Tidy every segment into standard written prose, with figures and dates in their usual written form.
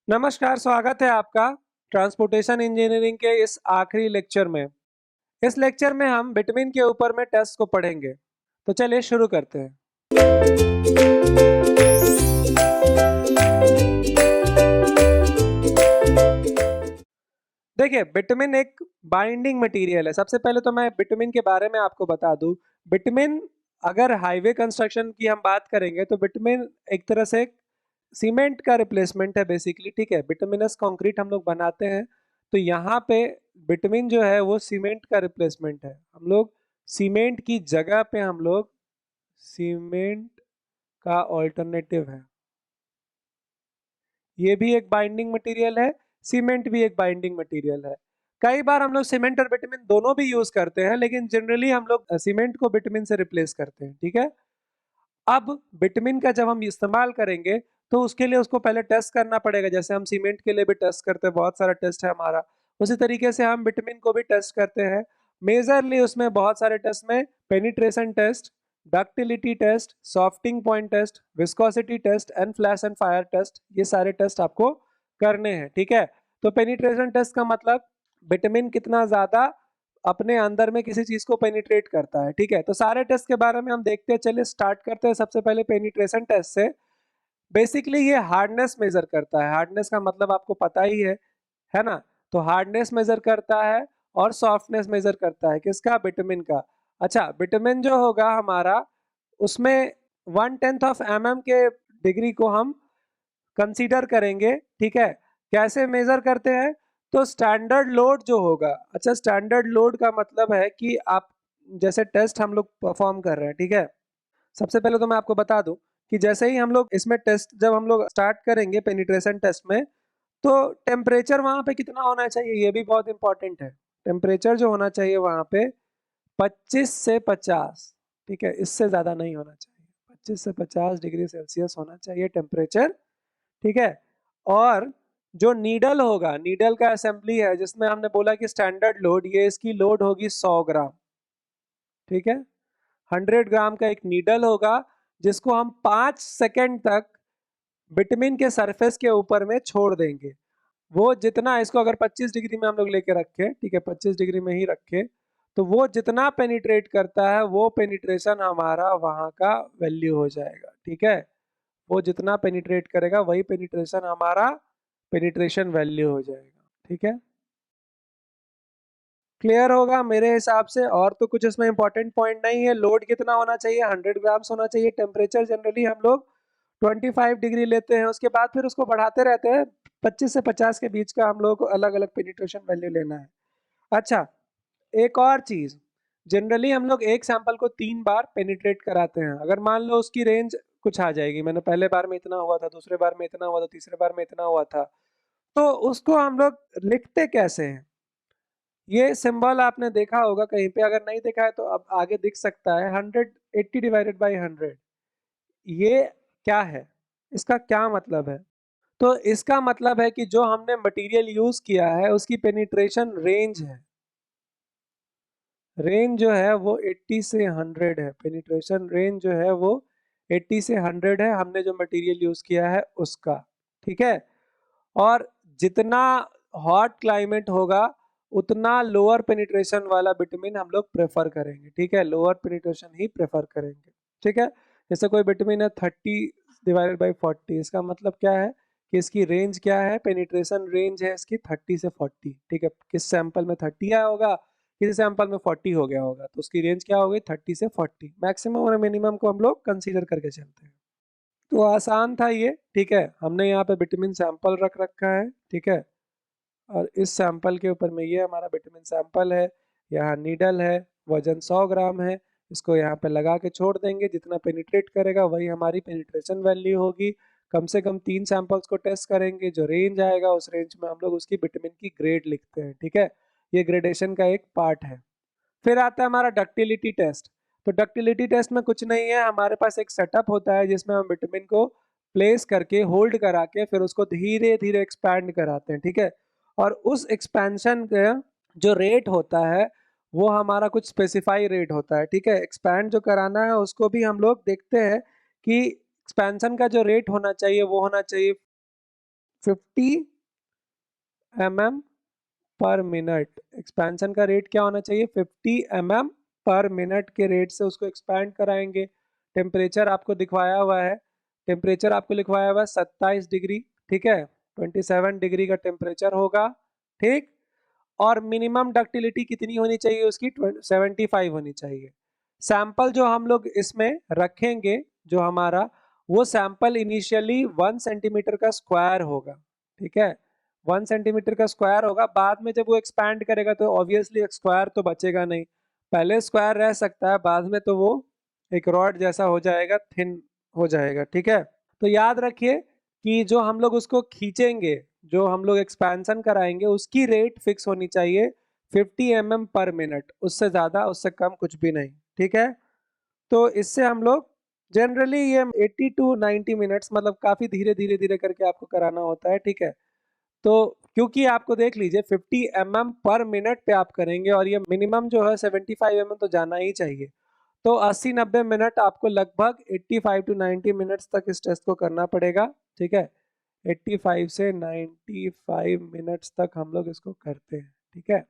नमस्कार, स्वागत है आपका ट्रांसपोर्टेशन इंजीनियरिंग के इस आखिरी लेक्चर में। इस लेक्चर में हम विटामिन के ऊपर में टेस्ट को पढ़ेंगे। तो चलिए शुरू करते हैं। देखिए, विटामिन एक बाइंडिंग मटेरियल है। सबसे पहले तो मैं विटामिन के बारे में आपको बता दूं। विटामिन, अगर हाईवे कंस्ट्रक्शन की हम बात करेंगे तो विटामिन एक तरह से सीमेंट का रिप्लेसमेंट है बेसिकली। ठीक है, बिटुमिनस कंक्रीट हम लोग बनाते हैं, तो यहाँ पे विटामिन जो है वो सीमेंट का रिप्लेसमेंट है। हम लोग सीमेंट की जगह पे हम लोग सीमेंट का ऑल्टरनेटिव है। ये भी एक बाइंडिंग मटेरियल है, सीमेंट भी एक बाइंडिंग मटेरियल है। कई बार हम लोग सीमेंट और विटामिन दोनों भी यूज करते हैं, लेकिन जनरली हम लोग सीमेंट को विटामिन से रिप्लेस करते हैं। ठीक है, अब विटामिन का जब हम इस्तेमाल करेंगे तो उसके लिए उसको पहले टेस्ट करना पड़ेगा। जैसे हम सीमेंट के लिए भी टेस्ट करते हैं, बहुत सारा टेस्ट है हमारा, उसी तरीके से हम विटामिन को भी टेस्ट करते हैं। मेजरली उसमें बहुत सारे टेस्ट में penetration test, ductility test, softening point test, viscosity test and flash and fire test, ये सारे टेस्ट आपको करने हैं। ठीक है, तो पेनिट्रेशन टेस्ट का मतलब विटामिन कितना ज्यादा अपने अंदर में किसी चीज को पेनिट्रेट करता है। ठीक है, तो सारे टेस्ट के बारे में हम देखते हैं। चलिए स्टार्ट करते हैं सबसे पहले पेनिट्रेशन टेस्ट से। बेसिकली ये हार्डनेस मेजर करता है। हार्डनेस का मतलब आपको पता ही है ना। तो हार्डनेस मेजर करता है और सॉफ्टनेस मेजर करता है, किसका? विटामिन का। अच्छा, विटामिन जो होगा हमारा, उसमें 1/10 के डिग्री को हम कंसीडर करेंगे। ठीक है, कैसे मेजर करते हैं? तो स्टैंडर्ड लोड जो होगा, अच्छा स्टैंडर्ड लोड का मतलब है कि आप जैसे टेस्ट हम लोग परफॉर्म कर रहे हैं। ठीक है, सबसे पहले तो मैं आपको बता दूं कि जैसे ही हम लोग इसमें टेस्ट, जब हम लोग स्टार्ट करेंगे पेनिट्रेशन टेस्ट में, तो टेम्परेचर वहां पे कितना होना चाहिए, ये भी बहुत इंपॉर्टेंट है। टेम्परेचर जो होना चाहिए वहां पे 25 से 50। ठीक है, इससे ज्यादा नहीं होना चाहिए। 25 से 50 डिग्री सेल्सियस होना चाहिए टेम्परेचर। ठीक है, और जो नीडल होगा, नीडल का असेंबली है जिसमें हमने बोला कि स्टैंडर्ड लोड, ये इसकी लोड होगी 100 ग्राम। ठीक है, 100 ग्राम का एक नीडल होगा जिसको हम 5 सेकेंड तक विटामिन के सरफेस के ऊपर में छोड़ देंगे। वो जितना, इसको अगर 25 डिग्री में हम लोग लेके रखें, ठीक है 25 डिग्री में ही रखें, तो वो जितना पेनिट्रेट करता है वो पेनिट्रेशन हमारा वहां का वैल्यू हो जाएगा। ठीक है, वो जितना पेनिट्रेट करेगा वही पेनिट्रेशन हमारा पेनिट्रेशन वैल्यू हो जाएगा। ठीक है, क्लियर होगा मेरे हिसाब से। और तो कुछ इसमें इंपॉर्टेंट पॉइंट नहीं है। लोड कितना होना चाहिए? 100 ग्राम्स होना चाहिए। टेम्परेचर जनरली हम लोग 25 डिग्री लेते हैं, उसके बाद फिर उसको बढ़ाते रहते हैं। 25 से 50 के बीच का हम लोग को अलग अलग पेनिट्रेशन वैल्यू लेना है। अच्छा, एक और चीज, जनरली हम लोग एक सैंपल को 3 बार पेनिट्रेट कराते हैं। अगर मान लो उसकी रेंज कुछ आ जाएगी, मैंने पहले बार में इतना हुआ था, दूसरे बार में इतना हुआ था, तीसरे बार में इतना हुआ था, तो उसको हम लोग लिखते कैसे हैं? ये सिंबल आपने देखा होगा कहीं पे, अगर नहीं देखा है तो अब आगे दिख सकता है, 180/100। ये क्या है, इसका क्या मतलब है? तो इसका मतलब है कि जो हमने मटेरियल यूज किया है उसकी पेनिट्रेशन रेंज है। रेंज जो है वो 80 से 100 है। पेनिट्रेशन रेंज जो है वो 80 से 100 है, हमने जो मटेरियल यूज किया है उसका। ठीक है, और जितना हॉट क्लाइमेट होगा उतना लोअर पेनिट्रेशन वाला विटामिन हम लोग प्रेफर करेंगे। ठीक है, लोअर पेनिट्रेशन ही प्रेफर करेंगे। ठीक है, जैसे कोई विटामिन है 30/40, इसका मतलब क्या है कि इसकी रेंज क्या है? पेनिट्रेशन रेंज है इसकी 30 से 40। ठीक है, किस सैंपल में 30 आया होगा, किसी सैंपल में 40 हो गया होगा, तो उसकी रेंज क्या होगी? 30 से 40। मैक्सिमम और मिनिमम को हम लोग कंसीडर करके चलते हैं। तो आसान था ये। ठीक है, हमने यहाँ पे विटामिन सैंपल रख रखा है। ठीक है, और इस सैंपल के ऊपर में ये हमारा विटामिन सैंपल है, यहाँ नीडल है, वजन 100 ग्राम है। इसको यहाँ पे लगा के छोड़ देंगे, जितना पेनिट्रेट करेगा वही हमारी पेनिट्रेशन वैल्यू होगी। कम से कम 3 सैंपल्स को टेस्ट करेंगे, जो रेंज आएगा उस रेंज में हम लोग उसकी विटामिन की ग्रेड लिखते हैं। ठीक है, ये ग्रेडेशन का एक पार्ट है। फिर आता है हमारा डक्टिलिटी टेस्ट। तो डक्टिलिटी टेस्ट में कुछ नहीं है, हमारे पास एक सेटअप होता है जिसमें हम विटामिन को प्लेस करके होल्ड करा के फिर उसको धीरे धीरे एक्सपैंड कराते हैं। ठीक है, और उस एक्सपेंशन का जो रेट होता है वो हमारा कुछ स्पेसिफाई रेट होता है। ठीक है, एक्सपैंड जो कराना है उसको भी हम लोग देखते हैं कि एक्सपेंशन का जो रेट होना चाहिए वो होना चाहिए 50 mm पर मिनट। एक्सपेंशन का रेट क्या होना चाहिए? 50 mm पर मिनट के रेट से उसको एक्सपैंड कराएंगे। टेम्परेचर आपको दिखवाया हुआ है, टेम्परेचर आपको लिखवाया हुआ है 27 डिग्री, ठीक है, 27 डिग्री का टेम्परेचर होगा, ठीक। और मिनिमम डक्टिलिटी कितनी होनी चाहिए उसकी? 75 होनी चाहिए। सैंपल जो हम लोग इसमें रखेंगे, जो हमारा वो सैंपल इनिशियली 1 सेंटीमीटर का स्क्वायर होगा, ठीक है, 1 सेंटीमीटर का स्क्वायर होगा। बाद में जब वो एक्सपैंड करेगा तो ऑब्वियसली स्क्वायर तो बचेगा नहीं, पहले स्क्वायर रह सकता है, बाद में तो वो एक रॉड जैसा हो जाएगा, थिन हो जाएगा, ठीक है। तो याद रखिए कि जो हम लोग उसको खींचेंगे, जो हम लोग एक्सपेंशन कराएंगे, उसकी रेट फिक्स होनी चाहिए 50 mm पर मिनट, उससे ज़्यादा उससे कम कुछ भी नहीं, ठीक है। तो इससे हम लोग जनरली ये 80 टू 90 मिनट्स, मतलब काफ़ी धीरे धीरे धीरे करके आपको कराना होता है, ठीक है। तो क्योंकि आपको देख लीजिए 50 mm पर मिनट पे आप करेंगे और ये मिनिमम जो है 75 mm तो जाना ही चाहिए। तो 80-90 मिनट आपको लगभग 85 टू 90 मिनट्स तक इस टेस्ट को करना पड़ेगा, ठीक है। 85 से 95 मिनट्स तक हम लोग इसको करते हैं, ठीक है।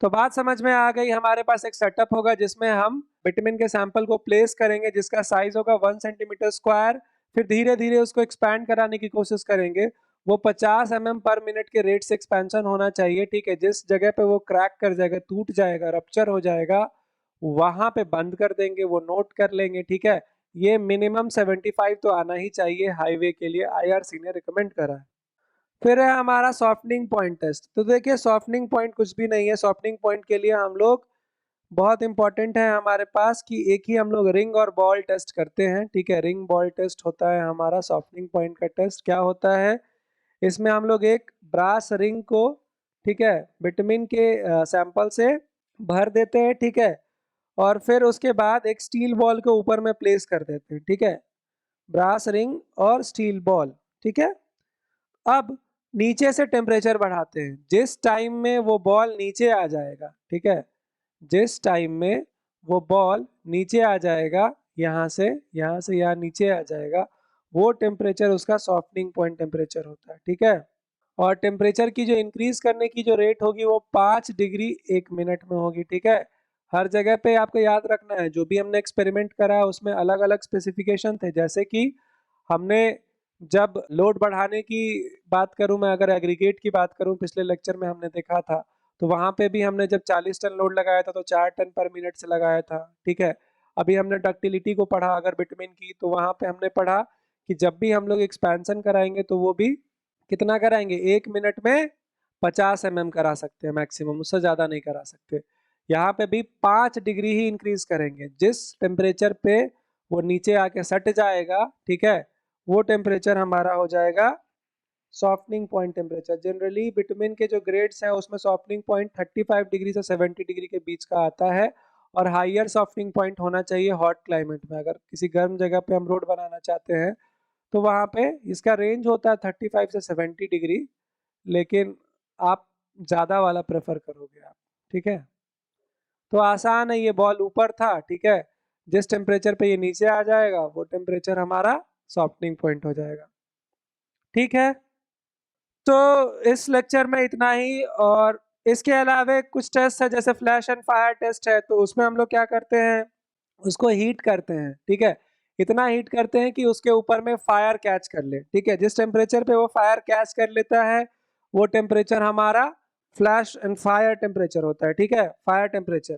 तो बात समझ में आ गई। हमारे पास एक सेटअप होगा जिसमें हम विटामिन के सैंपल को प्लेस करेंगे, जिसका साइज होगा 1 सेंटीमीटर स्क्वायर। फिर धीरे धीरे उसको एक्सपैंड कराने की कोशिश करेंगे। वो 50 mm पर मिनट के रेट से एक्सपेंशन होना चाहिए, ठीक है। जिस जगह पे वो क्रैक कर जाएगा, टूट जाएगा, रप्चर हो जाएगा, वहां पे बंद कर देंगे, वो नोट कर लेंगे, ठीक है। ये मिनिमम 75 तो आना ही चाहिए हाईवे के लिए, IRC ने रिकमेंड करा है। फिर है हमारा सॉफ्टनिंग पॉइंट टेस्ट। तो देखिए सॉफ्टनिंग पॉइंट कुछ भी नहीं है। सॉफ्टनिंग पॉइंट के लिए हम लोग, बहुत इंपॉर्टेंट है हमारे पास कि एक ही हम लोग रिंग और बॉल टेस्ट करते हैं, ठीक है। रिंग बॉल टेस्ट होता है हमारा सॉफ्टनिंग पॉइंट का टेस्ट। क्या होता है इसमें? हम लोग एक ब्रास रिंग को, ठीक है, विटामिन के सैंपल से भर देते हैं, ठीक है। और फिर उसके बाद एक स्टील बॉल के ऊपर में प्लेस कर देते हैं, ठीक है। ब्रास रिंग और स्टील बॉल, ठीक है। अब नीचे से टेम्परेचर बढ़ाते हैं। जिस टाइम में वो बॉल नीचे आ जाएगा, ठीक है, जिस टाइम में वो बॉल नीचे आ जाएगा, यहाँ से यहाँ नीचे आ जाएगा, वो टेम्परेचर उसका सॉफ्टनिंग पॉइंट टेम्परेचर होता है, ठीक है। और टेम्परेचर की जो इंक्रीज करने की जो रेट होगी वो 5 डिग्री 1 मिनट में होगी, ठीक है। हर जगह पे आपको याद रखना है, जो भी हमने एक्सपेरिमेंट करा है उसमें अलग अलग स्पेसिफिकेशन थे। जैसे कि हमने जब लोड बढ़ाने की बात करूं, मैं अगर एग्रीगेट की बात करूं, पिछले लेक्चर में हमने देखा था, तो वहां पे भी हमने जब 40 टन लोड लगाया था तो 4 टन पर मिनट से लगाया था, ठीक है। अभी हमने डक्टिलिटी को पढ़ा अगर विटामिन की, तो वहां पे हमने पढ़ा कि जब भी हम लोग एक्सपेंशन कराएंगे तो वो भी कितना कराएंगे? 1 मिनट में 50 mm करा सकते हैं मैक्सिमम, उससे ज्यादा नहीं करा सकते। यहाँ पे भी 5 डिग्री ही इंक्रीज करेंगे। जिस टेम्परेचर पे वो नीचे आके सट जाएगा, ठीक है, वो टेम्परेचर हमारा हो जाएगा softening point temperature. Generally vitamin के जो ग्रेड्स हैं उसमें सॉफ्टनिंग पॉइंट 35 डिग्री से 70 डिग्री के बीच का आता है। और हाइयर सॉफ्टनिंग पॉइंट होना चाहिए हॉट क्लाइमेट में। अगर किसी गर्म जगह पे हम रोड बनाना चाहते हैं तो वहाँ पे इसका रेंज होता है 35 से 70 डिग्री, लेकिन आप ज़्यादा वाला प्रेफर करोगे आप, ठीक है। तो आसान है, ये बॉल ऊपर था, ठीक है, जिस टेम्परेचर पे ये नीचे आ जाएगा वो टेम्परेचर हमारा सॉफ्टनिंग पॉइंट हो जाएगा, ठीक है। तो इस लेक्चर में इतना ही। और इसके अलावा कुछ टेस्ट है, जैसे फ्लैश एंड फायर टेस्ट है, तो उसमें हम लोग क्या करते हैं, उसको हीट करते हैं, ठीक है। इतना हीट करते हैं कि उसके ऊपर में फायर कैच कर ले, ठीक है। जिस टेम्परेचर पे वो फायर कैच कर लेता है वो टेम्परेचर हमारा फ्लैश एंड फायर टेम्परेचर होता है, ठीक है, फायर टेम्परेचर।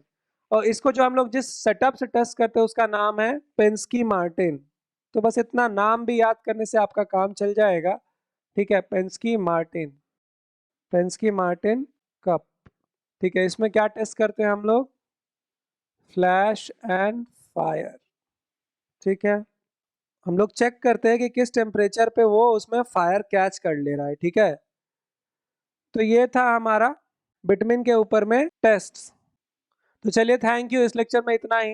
और इसको जो हम लोग जिस सेटअप से टेस्ट करते हैं उसका नाम है पेंस्की मार्टिन। तो बस इतना नाम भी याद करने से आपका काम चल जाएगा, ठीक है। Pensky Martin, Pensky Martin cup, ठीक है। इसमें क्या टेस्ट करते हैं हम लोग? फ्लैश एंड फायर, ठीक है। हम लोग चेक करते हैं कि किस टेम्परेचर पे वो उसमें फायर कैच कर ले रहा है, ठीक है। तो ये था हमारा विटामिन के ऊपर में टेस्ट। तो चलिए, थैंक यू। इस लेक्चर में इतना ही।